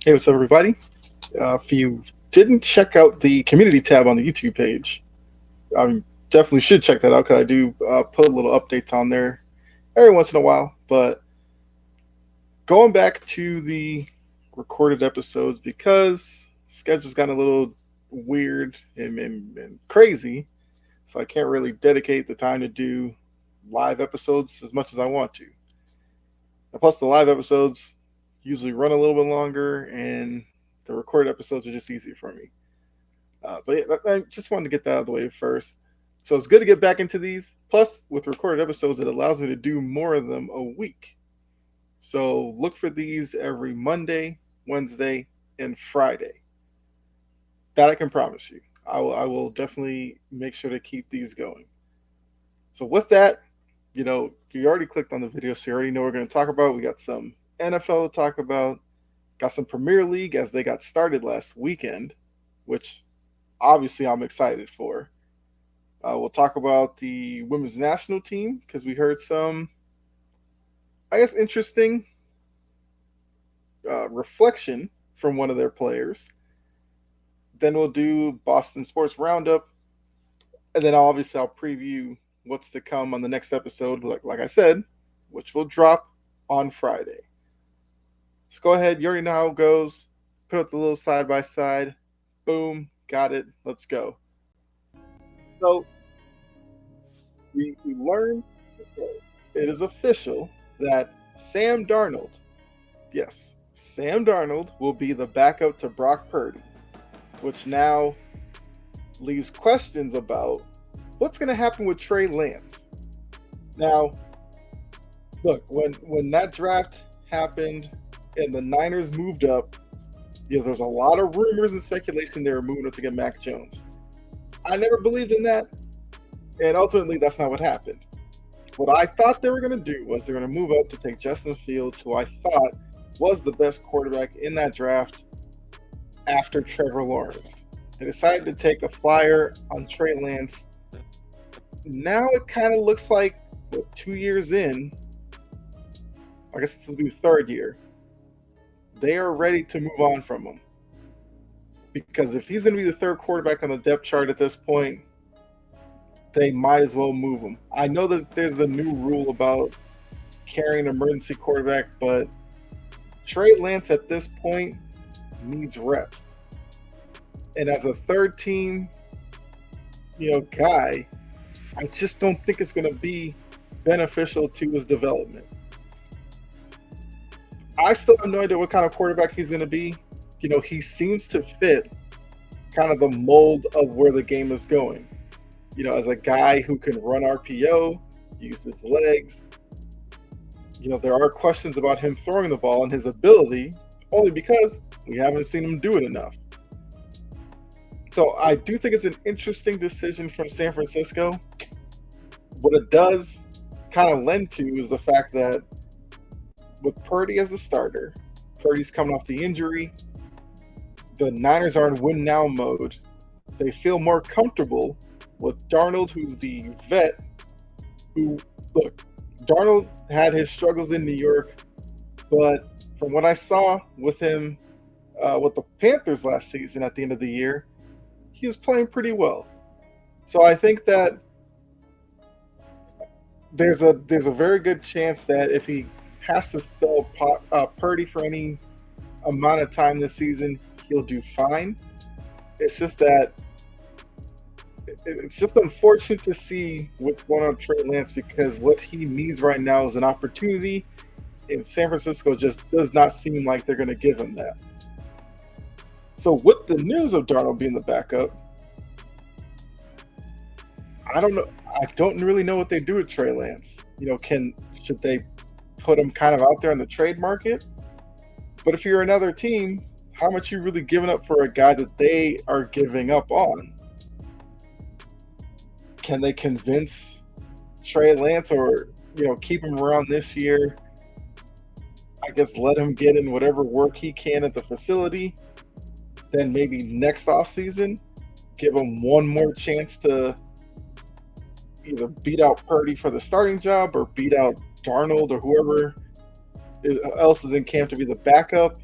Hey, what's up, everybody? If you didn't check out the community tab on the YouTube page, I definitely should check that out because I do put little updates on there every once in a while. But going back to the recorded episodes because schedule's gotten a little weird and crazy, so I can't really dedicate the time to do live episodes as much as I want to. And plus, the live episodes usually run a little bit longer, and the recorded episodes are just easier for me. But yeah, I just wanted to get that out of the way first. So it's good to get back into these. Plus, with recorded episodes, it allows me to do more of them a week. So look for these every Monday, Wednesday, and Friday. That I can promise you. I will definitely make sure to keep these going. So with that, you already clicked on the video, so you already know what we're going to talk about. We got some NFL to talk about. Got some Premier League as they got started last weekend, which obviously I'm excited for. We'll talk about the women's national team because we heard some, I guess, interesting reflection from one of their players. Then we'll do Boston Sports Roundup, and then obviously I'll preview what's to come on the next episode, like I said, which will drop on Friday. Let's go ahead. You already know how it goes. Put up the little side by side. Boom. Got it. Let's go. So we learned it is official that Sam Darnold, yes, Sam Darnold will be the backup to Brock Purdy, which now leaves questions about what's going to happen with Trey Lance. Now, look, when that draft happened and the Niners moved up, there's a lot of rumors and speculation they were moving up to get Mac Jones. I never believed in that, and ultimately that's not what happened. What I thought they were going to do was they're going to move up to take Justin Fields, who I thought was the best quarterback in that draft after Trevor Lawrence. They decided to take a flyer on Trey Lance. Now it kind of looks like 2 years in, I guess this will be the third year, they are ready to move on from him. Because if he's going to be the third quarterback on the depth chart at this point, they might as well move him. I know there's the new rule about carrying an emergency quarterback, but Trey Lance at this point needs reps. And as a third team, guy, I just don't think it's going to be beneficial to his development. I still have no idea what kind of quarterback he's going to be. He seems to fit kind of the mold of where the game is going. As a guy who can run RPO, use his legs. There are questions about him throwing the ball and his ability, only because we haven't seen him do it enough. So I do think it's an interesting decision from San Francisco. What it does kind of lend to is the fact that with Purdy as the starter, Purdy's coming off the injury, the Niners are in win now mode. They feel more comfortable with Darnold, who's the vet, Darnold had his struggles in New York, but from what I saw with him with the Panthers last season at the end of the year, he was playing pretty well. So I think that there's a very good chance that if he has to spell Purdy for any amount of time this season, he'll do fine. It's just that it's just unfortunate to see what's going on with Trey Lance, because what he needs right now is an opportunity, and San Francisco just does not seem like they're going to give him that. So with the news of Darnold being the backup, I don't know. I don't really know what they do with Trey Lance. Should they put him kind of out there in the trade market? But if you're another team, how much you really giving up for a guy that they are giving up on? Can they convince Trey Lance or, keep him around this year? I guess let him get in whatever work he can at the facility. Then maybe next offseason, give him one more chance to either beat out Purdy for the starting job or beat out Darnold or whoever else is in camp to be the backup.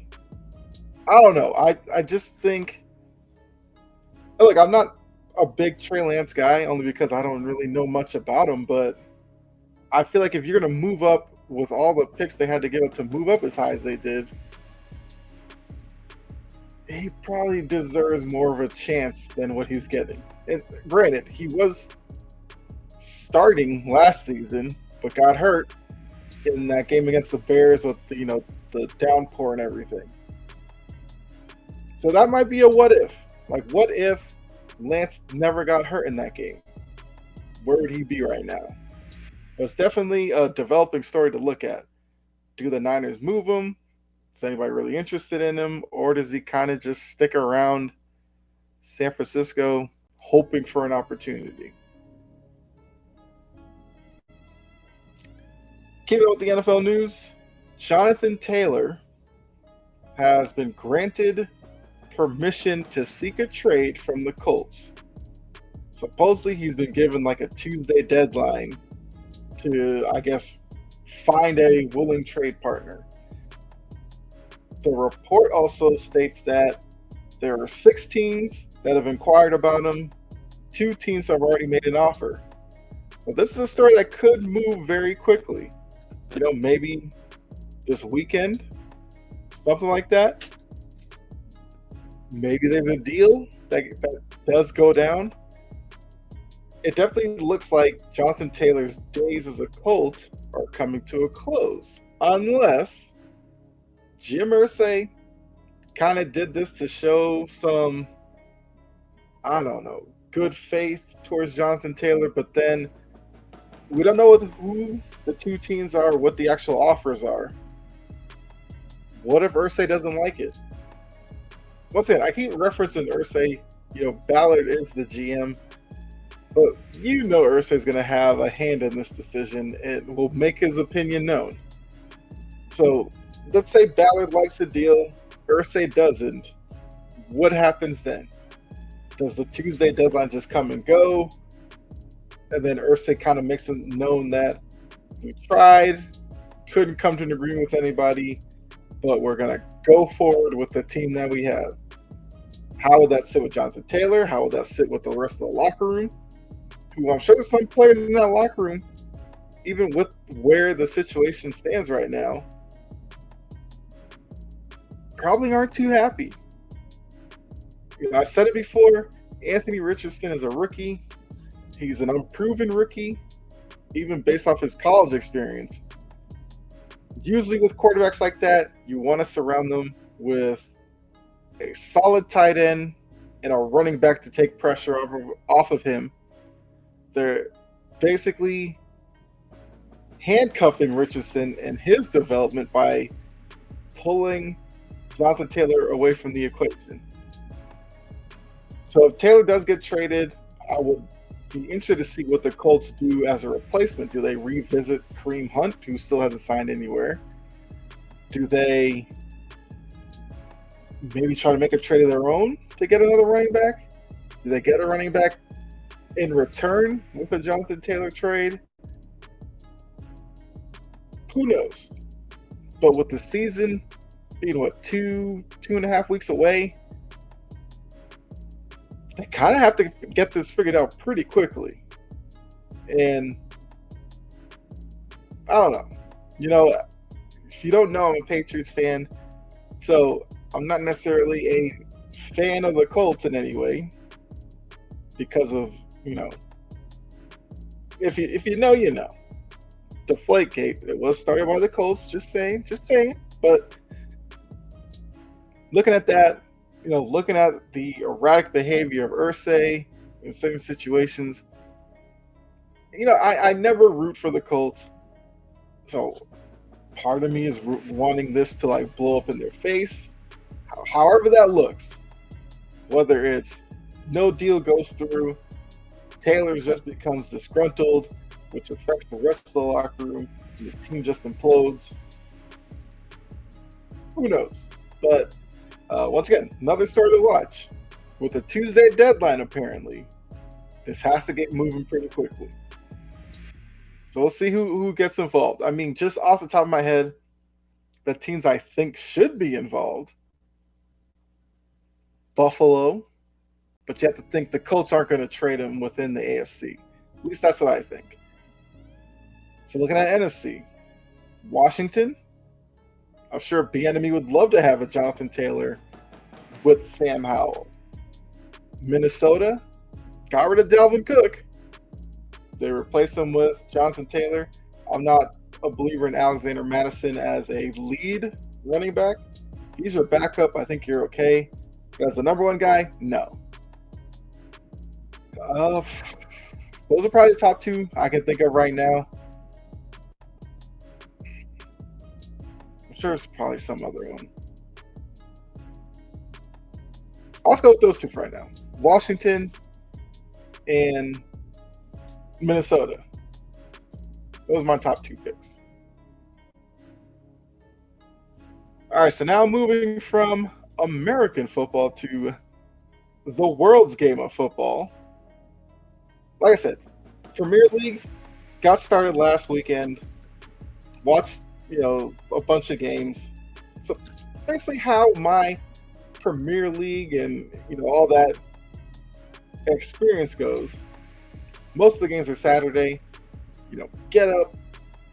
I don't know. I just think, look, I'm not a big Trey Lance guy only because I don't really know much about him, but I feel like if you're going to move up with all the picks they had to give up to move up as high as they did, he probably deserves more of a chance than what he's getting. And granted, he was starting last season, but got hurt in that game against the Bears with the downpour and everything. So that might be a what if. Like, what if Lance never got hurt in that game? Where would he be right now? But it's definitely a developing story to look at. Do the Niners move him? Is anybody really interested in him? Or does he kind of just stick around San Francisco hoping for an opportunity? Keeping up with the NFL news, Jonathan Taylor has been granted permission to seek a trade from the Colts. Supposedly, he's been given like a Tuesday deadline to, I guess, find a willing trade partner. The report also states that there are 6 teams that have inquired about him. 2 teams have already made an offer. So this is a story that could move very quickly. Maybe this weekend, something like that. Maybe there's a deal that does go down. It definitely looks like Jonathan Taylor's days as a Colt are coming to a close, unless Jim Irsay kind of did this to show some, I don't know, good faith towards Jonathan Taylor, but then we don't know who the 2 teams are, what the actual offers are. What if Irsay doesn't like it? Once again, I keep referencing Irsay. Ballard is the GM, but Irsay is going to have a hand in this decision and will make his opinion known. So let's say Ballard likes a deal, Irsay doesn't. What happens then? Does the Tuesday deadline just come and go? And then Irsay kind of makes it known that we tried, couldn't come to an agreement with anybody, but we're going to go forward with the team that we have. How would that sit with Jonathan Taylor? How would that sit with the rest of the locker room? Who I'm sure there's some players in that locker room, even with where the situation stands right now, probably aren't too happy. I've said it before, Anthony Richardson is a rookie. He's an unproven rookie, even based off his college experience. Usually with quarterbacks like that, you want to surround them with a solid tight end and a running back to take pressure off of him. They're basically handcuffing Richardson and his development by pulling Jonathan Taylor away from the equation. So if Taylor does get traded, I would be interested to see what the Colts do as a replacement. Do they revisit Kareem Hunt, who still hasn't signed anywhere? Do they maybe try to make a trade of their own to get another running back? Do they get a running back in return with a Jonathan Taylor trade? Who knows? But with the season being, 2.5 weeks away, they kind of have to get this figured out pretty quickly. And I don't know. If you don't know, I'm a Patriots fan. So I'm not necessarily a fan of the Colts in any way because of, if you know, you know. Deflategate, it was started by the Colts, just saying. But looking at that, looking at the erratic behavior of Irsay in certain situations, I never root for the Colts. So part of me is wanting this to blow up in their face. However that looks, whether it's no deal goes through, Taylor just becomes disgruntled, which affects the rest of the locker room, and the team just implodes. Who knows? But once again, another story to watch. With a Tuesday deadline, apparently, this has to get moving pretty quickly. So we'll see who gets involved. I mean, just off the top of my head, the teams I think should be involved, Buffalo, but you have to think the Colts aren't going to trade him within the AFC. At least that's what I think. So looking at NFC, Washington, I'm sure Bieniemy would love to have a Jonathan Taylor with Sam Howell. Minnesota got rid of Dalvin Cook. They replaced him with Jonathan Taylor. I'm not a believer in Alexander Madison as a lead running back. He's your backup. I think you're okay. But as the number one guy, no. Those are probably the top two I can think of right now. I'm sure it's probably some other one. Let's go with those two for right now. Washington and Minnesota. Those are my top two picks. All right, so now moving from American football to the world's game of football. Like I said, Premier League got started last weekend. Watched, a bunch of games. So basically how my Premier League and, all that experience goes. Most of the games are Saturday. Get up,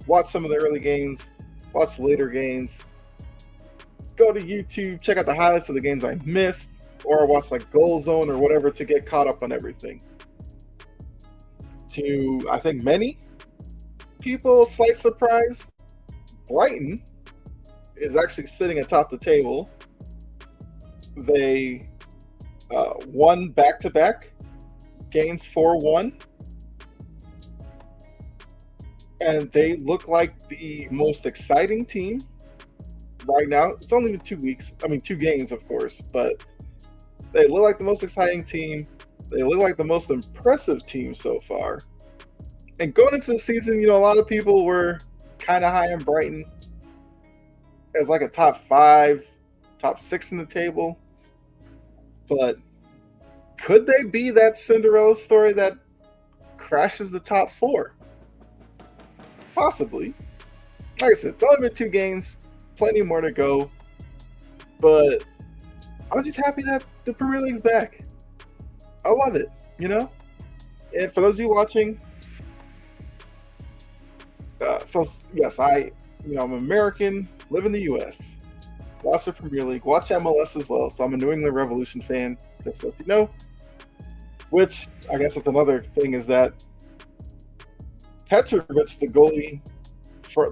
watch some of the early games, watch later games, go to YouTube, check out the highlights of the games I missed, or watch like Goal Zone or whatever to get caught up on everything. To, I think, many people, slight surprise, Brighton is actually sitting atop the table. They won back-to-back games 4-1. And they look like the most exciting team right now. It's only been 2 weeks. 2 games, of course. But they look like the most exciting team. They look like the most impressive team so far. And going into the season, a lot of people were kind of high on Brighton as like a top 5, top 6 in the table. But could they be that Cinderella story that crashes the top 4? Possibly. Like I said, it's only been 2 games, plenty more to go. But I'm just happy that the Premier League's back. I love it, And for those of you watching, yes, I'm American, live in the U.S., watch the Premier League, watch MLS as well. So I'm a New England Revolution fan, just to let you know. Which, I guess that's another thing, is that Petrovic, the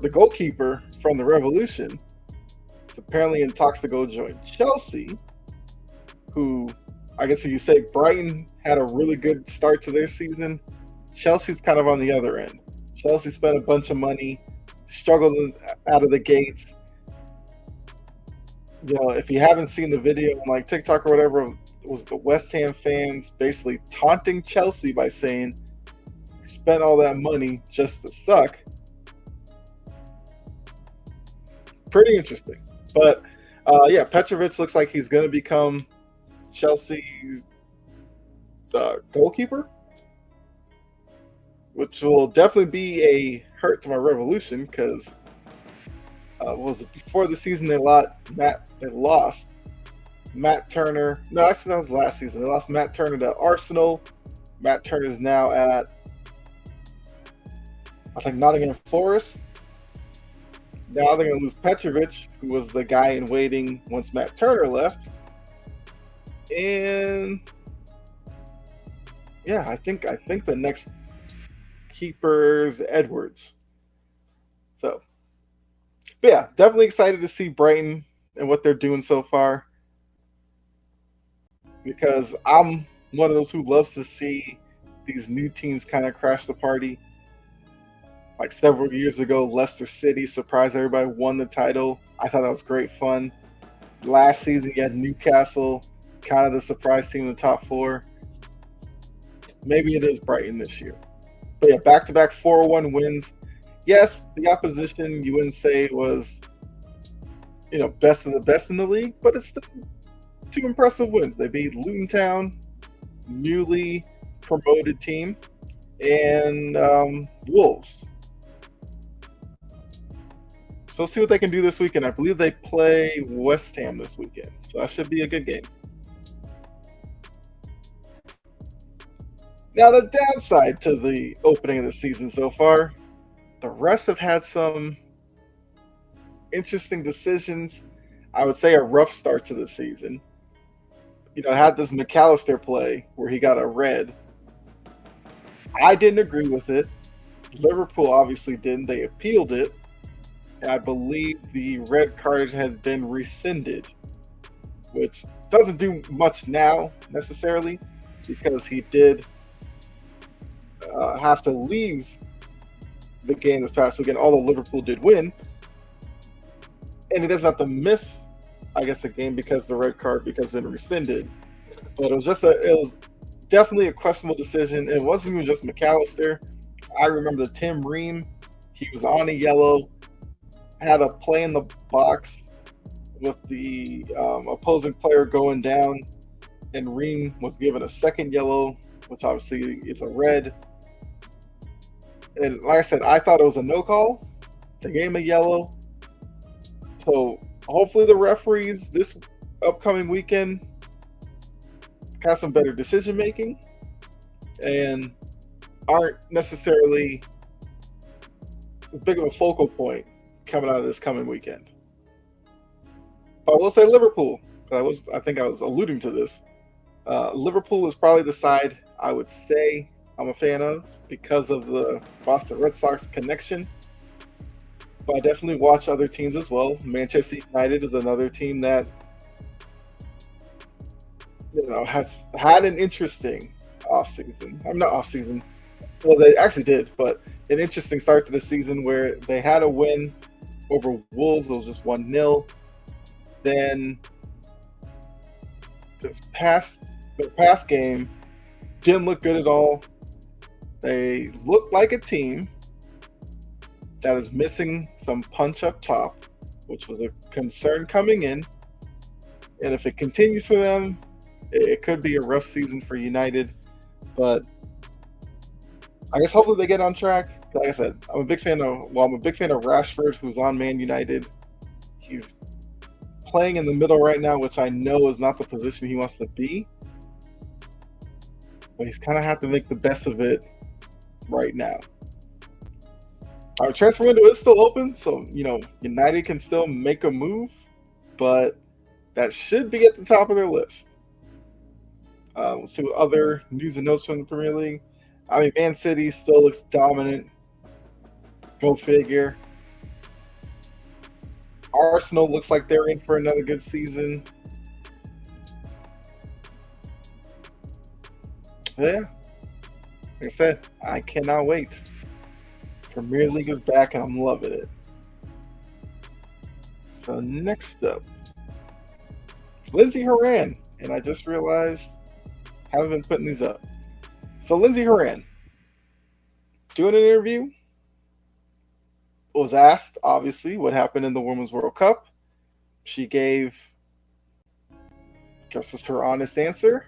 goalkeeper from the Revolution, is apparently in talks to go join Chelsea, who you say Brighton had a really good start to their season. Chelsea's kind of on the other end. Chelsea spent a bunch of money, struggled out of the gates. If you haven't seen the video on like TikTok or whatever, it was the West Ham fans basically taunting Chelsea by saying, spent all that money just to suck. Pretty interesting. But Petrovic looks like he's going to become Chelsea's goalkeeper, which will definitely be a hurt to my Revolution because before the season they lost Matt Turner. No, actually that was last season. They lost Matt Turner to Arsenal. Matt Turner is now at, I think, Nottingham Forest. Now they're going to lose Petrovic, who was the guy in waiting once Matt Turner left. And I think the next keeper's Edwards. So, but definitely excited to see Brighton and what they're doing so far. Because I'm one of those who loves to see these new teams kind of crash the party. Like several years ago, Leicester City surprised everybody, won the title. I thought that was great fun. Last season, you had Newcastle, kind of the surprise team in the top 4. Maybe it is Brighton this year. But back-to-back 4-1 wins. Yes, the opposition, you wouldn't say was, best of the best in the league, but it's still 2 impressive wins. They beat Luton Town, newly promoted team, and Wolves. So we'll see what they can do this weekend. I believe they play West Ham this weekend, so that should be a good game. Now, the downside to the opening of the season so far, the refs have had some interesting decisions. I would say a rough start to the season. Had this McAllister play where he got a red. I didn't agree with it. Liverpool obviously didn't. They appealed it. And I believe the red card has been rescinded, which doesn't do much now necessarily because he did have to leave the game this past weekend, although Liverpool did win. And he doesn't have to miss, I guess, a game because of the red card because it rescinded. But it was definitely a questionable decision. It wasn't even just McAllister. I remember the Tim Ream. He was on a yellow, had a play in the box with the opposing player going down, and Ream was given a second yellow, which obviously is a red. And like I said, I thought it was a no call. They gave him a yellow. So hopefully the referees this upcoming weekend have some better decision making and aren't necessarily as big of a focal point coming out of this coming weekend. But I will say Liverpool. I think I was alluding to this. Liverpool is probably the side I would say I'm a fan of because of the Boston Red Sox connection. But I definitely watch other teams as well. Manchester United is another team that has had an interesting offseason. I'm not offseason. Well, they actually did, but an interesting start to the season where they had a win over Wolves. It was just 1-0. Then their past game didn't look good at all. They look like a team that is missing some punch up top, which was a concern coming in. And if it continues for them, it could be a rough season for United. But I guess hopefully they get on track. Like I said, I'm a big fan of Rashford, who's on Man United. He's playing in the middle right now, which I know is not the position he wants to be. But he's kind of have to make the best of it right now. Our transfer window is still open, so United can still make a move, but that should be at the top of their list. We'll see what other news and notes from the Premier League. I mean, Man City still looks dominant. Go figure. Arsenal looks like they're in for another good season. Yeah. Like I said, I cannot wait. Premier League is back and I'm loving it. So next up, Lindsey Horan. And I just realized I haven't been putting these up. So Lindsey Horan, doing an interview, was asked, obviously, what happened in the Women's World Cup. She gave, I guess it's her honest answer.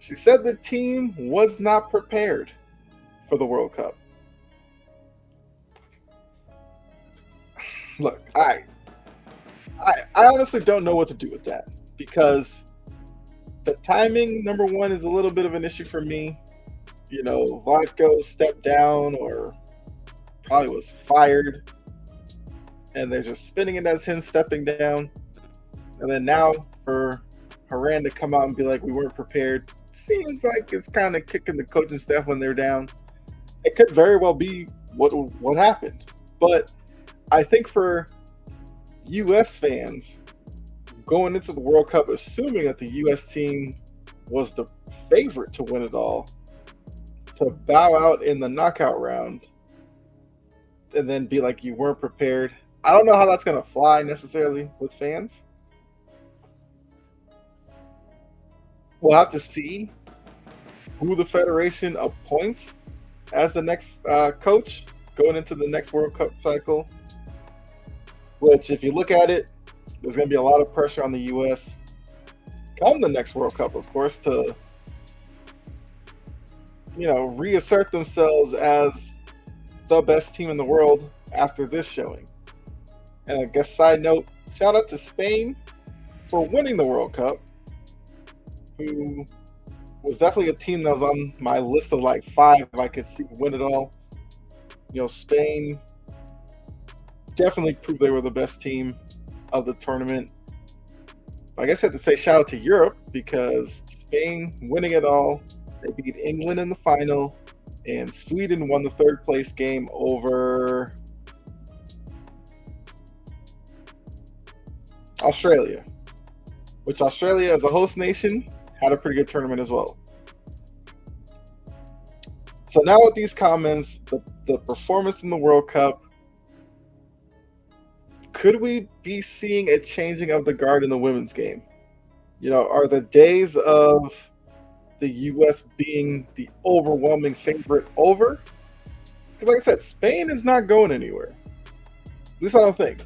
She said the team was not prepared for the World Cup. Look, I honestly don't know what to do with that because the timing, number one, is a little bit of an issue for me. Vlatko stepped down or probably was fired, and they're just spinning it as him stepping down. And then now for Horan to come out and be like, we weren't prepared, seems like it's kind of kicking the coaching staff when they're down. It could very well be what happened. But I think for U.S. fans going into the World Cup, assuming that the U.S. team was the favorite to win it all, to bow out in the knockout round and then be like you weren't prepared. I don't know how that's going to fly necessarily with fans. We'll have to see who the federation appoints as the next coach going into the next World Cup cycle. Which, if you look at it, there's going to be a lot of pressure on the U.S. come the next World Cup, of course, to reassert themselves as the best team in the world after this showing. And I guess side note, shout out to Spain for winning the World Cup, who was definitely a team that was on my list of like 5 I could see win it all. Spain definitely proved they were the best team of the tournament. I guess I have to say shout out to Europe because Spain winning it all. They beat England in the final, and Sweden won the 3rd place game over Australia, which Australia as a host nation had a pretty good tournament as well. So now with these comments, the performance in the World Cup, could we be seeing a changing of the guard in the women's game? Are the days of the U.S. being the overwhelming favorite over? Because like I said, Spain is not going anywhere. At least I don't think.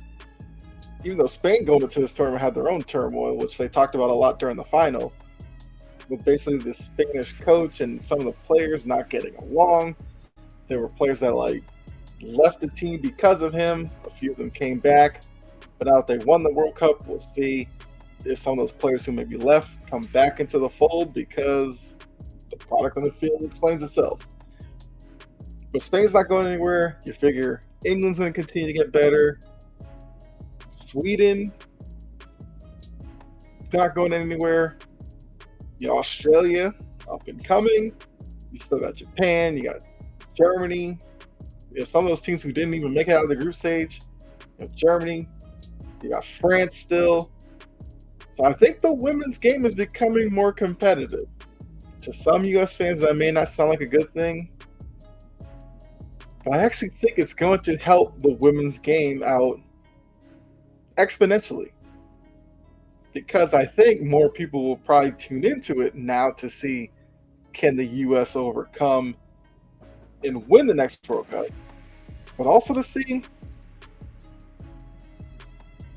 Even though Spain going into this tournament had their own turmoil, which they talked about a lot during the final, with basically the Spanish coach and some of the players not getting along. There were players that left the team because of him. A few of them came back. But now that they won the World Cup, we'll see if some of those players who maybe left come back into the fold because the product on the field explains itself. But Spain's not going anywhere. You figure England's going to continue to get better. Sweden, not going anywhere. Australia, up and coming. You still got Japan. You got Germany. Some of those teams who didn't even make it out of the group stage. Germany. You got France still. So I think the women's game is becoming more competitive. To some U.S. fans, that may not sound like a good thing. But I actually think it's going to help the women's game out exponentially. Because I think more people will probably tune into it now to see, can the U.S. overcome and win the next World Cup, but also to see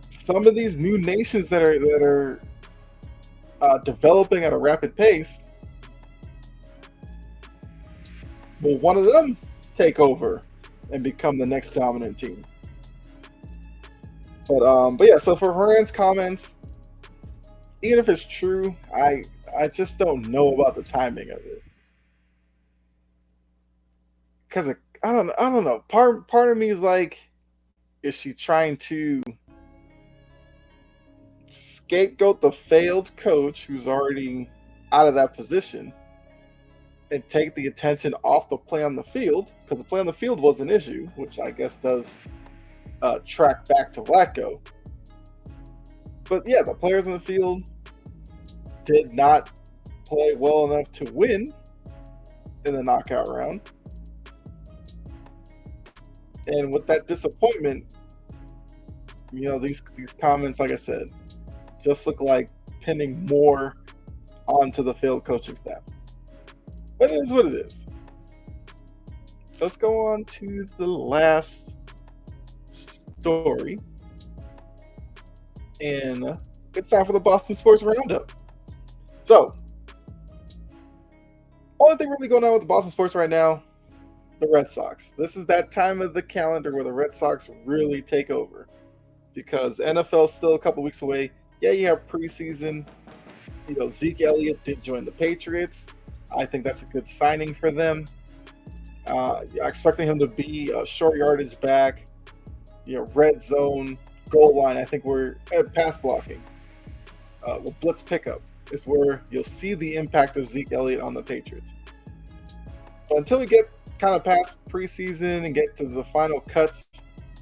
some of these new nations that are developing at a rapid pace. Will one of them take over and become the next dominant team? But yeah. So for Horan's comments, even if it's true, I just don't know about the timing of it. Because I don't know. Part of me is like, is she trying to scapegoat the failed coach who's already out of that position and take the attention off the play on the field? Because the play on the field was an issue, which I guess does track back to Vlatko. But yeah, the players in the field did not play well enough to win in the knockout round. And with that disappointment, these comments, like I said, just look like pinning more onto the failed coaching staff. But it is what it is. So let's go on to the last story. And it's time for the Boston Sports Roundup. So, only thing really going on with the Boston Sports right now, the Red Sox. This is that time of the calendar where the Red Sox really take over. Because NFL's still a couple weeks away. Yeah, you have preseason. Zeke Elliott did join the Patriots. I think that's a good signing for them. Expecting him to be a short yardage back, red zone, goal line. I think we're at pass blocking. With blitz pickup is where you'll see the impact of Zeke Elliott on the Patriots. But until we get kind of past preseason and get to the final cuts,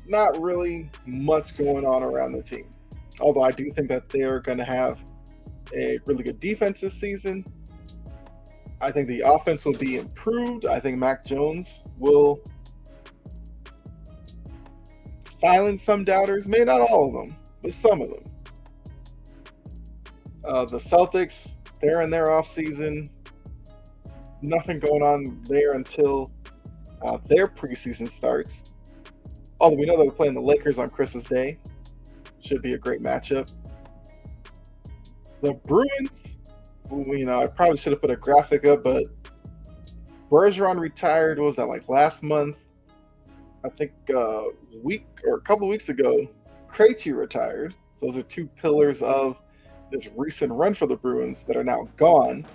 not really much going on around the team. Although I do think that they're going to have a really good defense this season. I think the offense will be improved. I think Mac Jones will silence some doubters. Maybe not all of them, but some of them. The Celtics, they're in their offseason. Nothing going on there until their preseason starts. Although we know they're playing the Lakers on Christmas Day. Should be a great matchup. The Bruins, I probably should have put a graphic up, but Bergeron retired, what was that, last month? I think a couple of weeks ago, Krejci retired. So those are two pillars of this recent run for the Bruins that are now gone.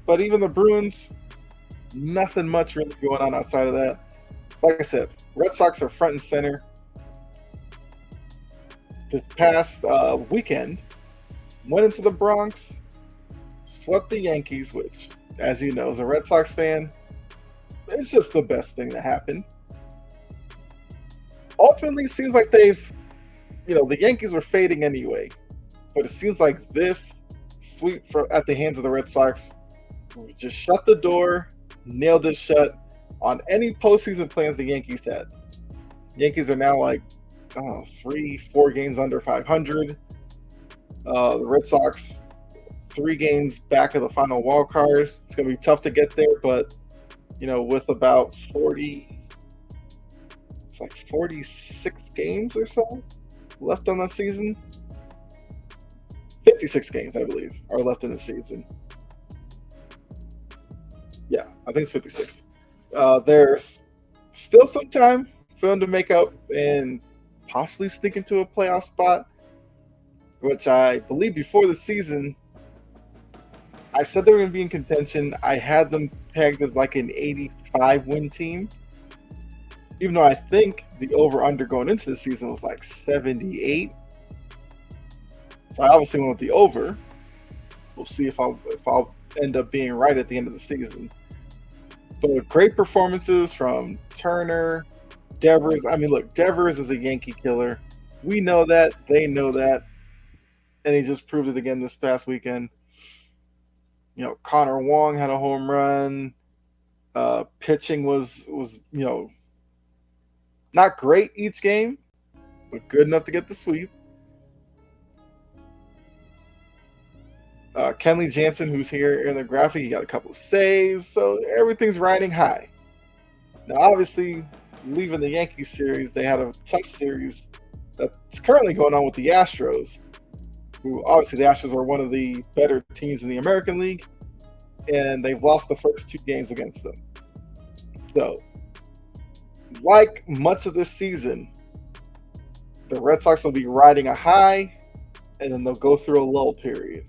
But even the Bruins, nothing much really going on outside of that. So like I said, Red Sox are front and center. This past weekend, went into the Bronx, swept the Yankees, which, as you know, as a Red Sox fan, it's just the best thing that happened. Ultimately, seems like the Yankees were fading anyway, but it seems like this sweep at the hands of the Red Sox just shut the door, nailed it shut on any postseason plans the Yankees had. Yankees are now like 3-4 games under 500. The Red Sox 3 games back of the final wild card. It's going to be tough to get there, but with about 46 games or so left on the season. 56 games, I believe, are left in the season. Yeah, I think it's 56. There's still some time for them to make up and possibly sneak into a playoff spot, which I believe before the season, I said they were going to be in contention. I had them pegged as like an 85-win team, even though I think the over-under going into the season was like 78. So I obviously went with the over. We'll see if I'll end up being right at the end of the season. But great performances from Turner, Devers. I mean, look, Devers is a Yankee killer. We know that. They know that. And he just proved it again this past weekend. Connor Wong had a home run. Pitching was not great each game, but good enough to get the sweep. Kenley Jansen, who's here in the graphic, he got a couple of saves, so everything's riding high. Now, obviously, leaving the Yankees series, they had a tough series that's currently going on with the Astros, who obviously the Astros are one of the better teams in the American League, and they've lost the first 2 games against them. So, like much of this season, the Red Sox will be riding a high, and then they'll go through a lull period.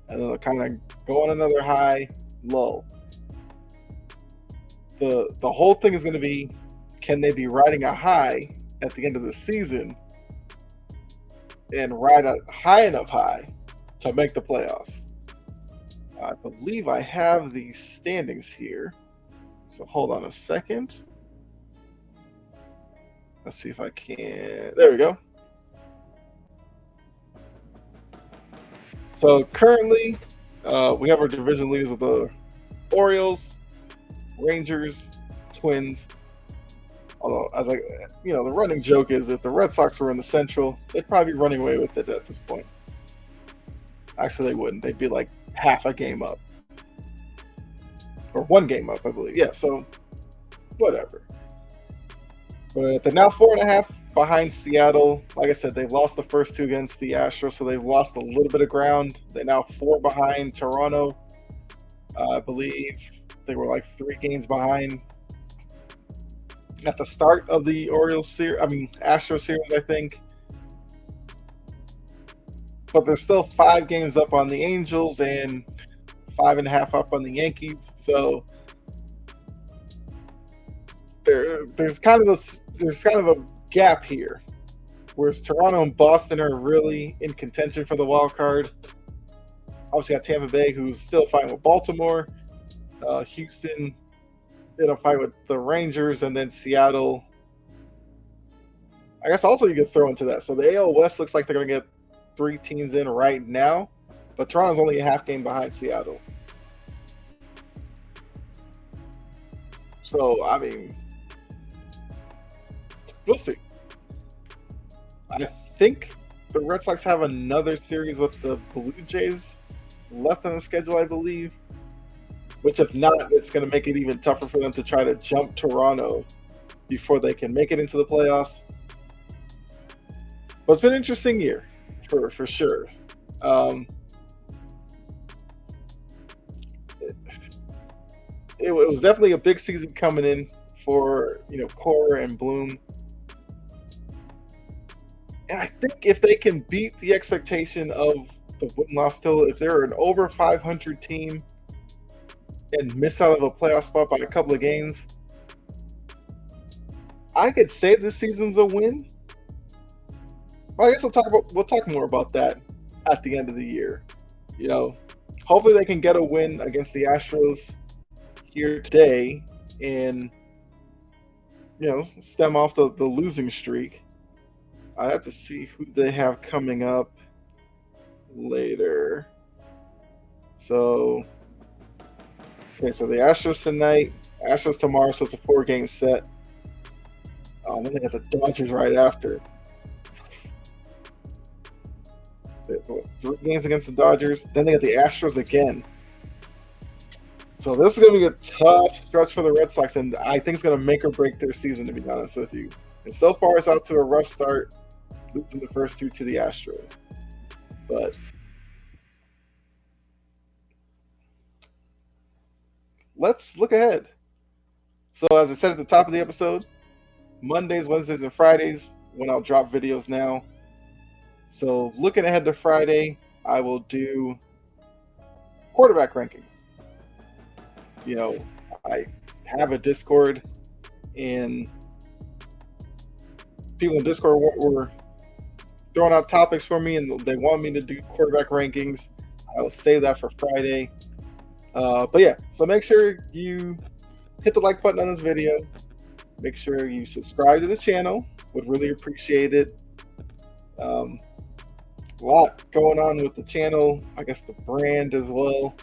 And then they'll kind of go on another high, lull. The whole thing is going to be, can they be riding a high at the end of the season and ride a high enough high to make the playoffs? I believe I have the standings here. So hold on a second. Let's see if I can. There we go. So currently, we have our division leaders with the Orioles, Rangers, Twins. Although, the running joke is if the Red Sox were in the Central, they'd probably be running away with it at this point. Actually, they wouldn't. They'd be like half a game up. Or 1 game up, I believe. Yeah, so whatever. But they're now 4.5 behind Seattle. Like I said, they've lost the first 2 against the Astros, so they've lost a little bit of ground. They're now 4 behind Toronto. I believe they were like 3 games behind at the start of the Astros series, I think. But they're still 5 games up on the Angels and 5.5 up on the Yankees. So there's kind of a gap here, whereas Toronto and Boston are really in contention for the wild card. Obviously, got Tampa Bay, who's still fighting with Baltimore. Houston in a fight with the Rangers, and then Seattle. I guess also you could throw into that. So the AL West looks like they're going to get 3 teams in right now, but Toronto's only a half game behind Seattle. So, I mean, we'll see. I think the Red Sox have another series with the Blue Jays left on the schedule, I believe. Which, if not, it's going to make it even tougher for them to try to jump Toronto before they can make it into the playoffs. But it's been an interesting year, for sure. It was definitely a big season coming in for Cora and Bloom. And I think if they can beat the expectation of the win-loss total, if they're an over 500 team, and miss out of a playoff spot by a couple of games, I could say this season's a win. Well, I guess we'll talk more about that at the end of the year. You know, hopefully they can get a win against the Astros here today and stem off the losing streak. I have to see who they have coming up later. So the Astros tonight, Astros tomorrow, so it's a 4-game set. Then they got the Dodgers right after. 3 games against the Dodgers. Then they got the Astros again. So this is going to be a tough stretch for the Red Sox, and I think it's going to make or break their season, to be honest with you. And so far, it's out to a rough start, losing the first 2 to the Astros. But let's look ahead. So as I said at the top of the episode, Mondays, Wednesdays, and Fridays when I'll drop videos now. So looking ahead to Friday, I will do quarterback rankings. I have a Discord, and people in Discord were throwing out topics for me, and they want me to do quarterback rankings. I will save that for Friday. But yeah, so make sure you hit the like button on this video. Make sure you subscribe to the channel. Would really appreciate it. A lot going on with the channel. I guess the brand as well,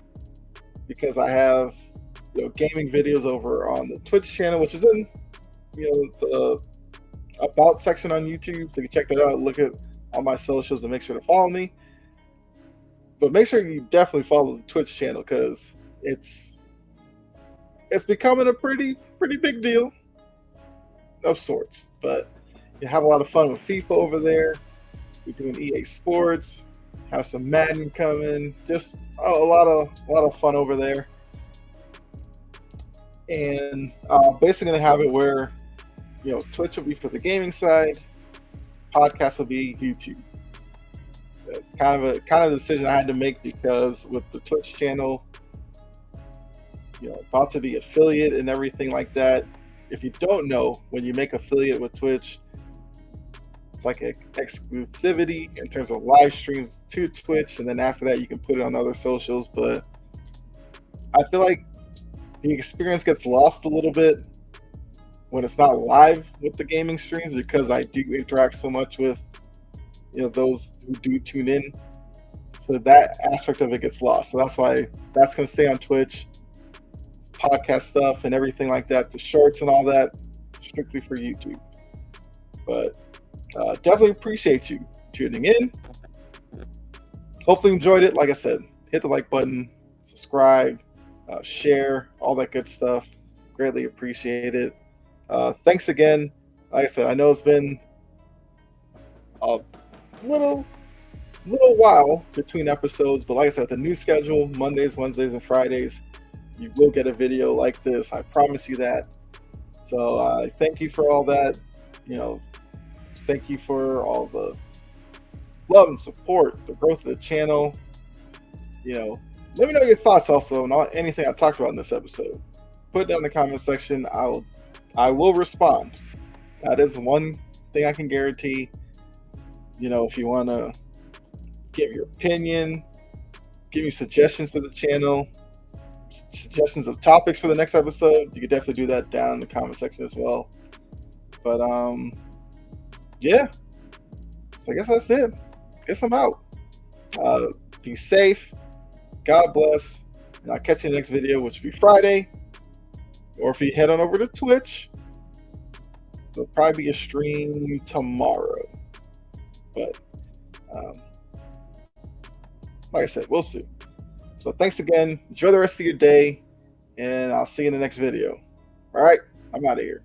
because I have gaming videos over on the Twitch channel, which is in the about section on YouTube. So you can check that out. Look at all my socials and make sure to follow me. But make sure you definitely follow the Twitch channel, because it's becoming a pretty big deal of sorts. But you have a lot of fun with FIFA over there. We're doing EA Sports, have some Madden coming, just a lot of fun over there. And basically gonna have it where Twitch will be for the gaming side, podcast will be YouTube. It's kind of a decision I had to make, because with the Twitch channel, about to be affiliate and everything like that. If you don't know, when you make affiliate with Twitch, it's like an exclusivity in terms of live streams to Twitch, and then after that you can put it on other socials. But I feel like the experience gets lost a little bit when it's not live with the gaming streams, because I do interact so much with those who do tune in. So that aspect of it gets lost. So that's why that's going to stay on Twitch. Podcast stuff and everything like that, the shorts and all that, strictly for YouTube. But definitely appreciate you tuning in. Hopefully you enjoyed it. Like I said, hit the like button, subscribe, share, all that good stuff. Greatly appreciate it. Thanks again. Like I said, I know it's been a little while between episodes, but like I said, the new schedule, Mondays, Wednesdays, and Fridays, you will get a video like this. I promise you that. So thank you for all that. Thank you for all the love and support, the growth of the channel. Let me know your thoughts also on anything I talked about in this episode. Put it down in the comment section. I will respond. That is one thing I can guarantee. If you want to give your opinion, give me suggestions for the channel, suggestions of topics for the next episode, you can definitely do that down in the comment section as well. But yeah, so I guess that's it. Guess I'm out. Be safe, God bless, and I'll catch you in the next video, which will be Friday. Or if you head on over to Twitch, there'll probably be a stream tomorrow. But like I said, we'll see. So thanks again. Enjoy the rest of your day, and I'll see you in the next video. All right, I'm out of here.